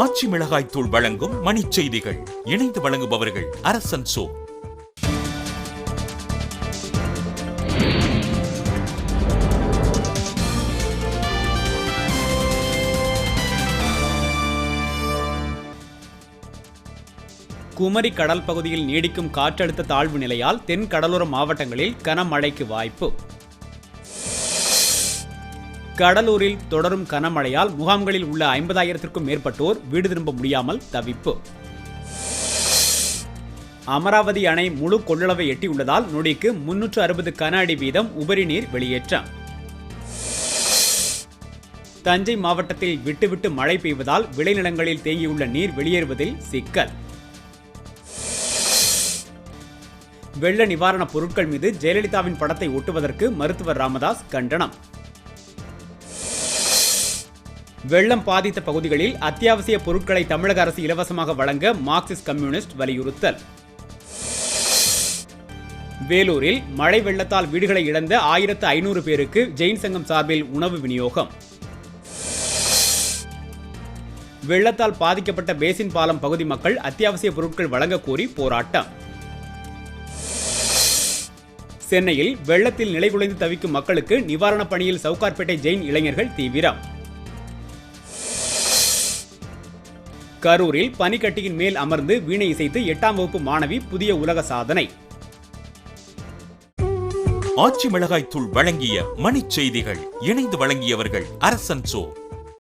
ஆச்சி மிளகாய் தூள் வழங்கும் மணிச் செய்திகள். இணைந்து வழங்குபவர்கள் அரசன் சோ. குமரி கடல் பகுதியில் நீடிக்கும் காற்றழுத்த தாழ்வு நிலையால் தென் கடலோர மாவட்டங்களில் கனமழைக்கு வாய்ப்பு. கடலூரில் தொடரும் கனமழையால் முகாம்களில் உள்ள 50,000க்கும் மேற்பட்டோர் வீடு திரும்ப முடியாமல் தவிப்பு. அமராவதி அணை முழு கொள்ளளவை எட்டியுள்ளதால் நொடிக்கு 360 கன அடி வீதம் உபரி நீர் வெளியேற்றம். தஞ்சை மாவட்டத்தில் விட்டுவிட்டு மழை பெய்வதால் விளைநிலங்களில் தேங்கியுள்ள நீர் வெளியேறுவதில் சிக்கல். வெள்ள நிவாரணப் பொருட்கள் மீது ஜெயலலிதாவின் படத்தை ஒட்டுவதற்கு மருத்துவர் ராமதாஸ் கண்டனம். வெள்ளம் பாதித்த பகுதிகளில் அத்தியாவசிய பொருட்களை தமிழக அரசு இலவசமாக வழங்க மார்க்சிஸ்ட் கம்யூனிஸ்ட் வலியுறுத்தல். வேலூரில் மழை வெள்ளத்தால் வீடுகளை இழந்த 1500 பேருக்கு ஜெயின் சங்கம் சார்பில் உணவு விநியோகம். வெள்ளத்தால் பாதிக்கப்பட்ட பேசின் பாலம் பகுதி மக்கள் அத்தியாவசிய பொருட்கள் வழங்க கோரி போராட்டம். சென்னையில் வெள்ளத்தில் நிலைகுலைந்து தவிக்கும் மக்களுக்கு நிவாரணப் பணியில் சவுகார்பேட்டை ஜெயின் இளைஞர்கள் தீவிரம். கரூரில் பனிக்கட்டியின் மேல் அமர்ந்து வீணை இசைத்து 8ஆம் வகுப்பு மாணவி புதிய உலக சாதனை. ஆச்சி மிளகாய் தூள் வழங்கிய மணிச் செய்திகள். இணைந்து வழங்கியவர்கள் அரசன் சோ.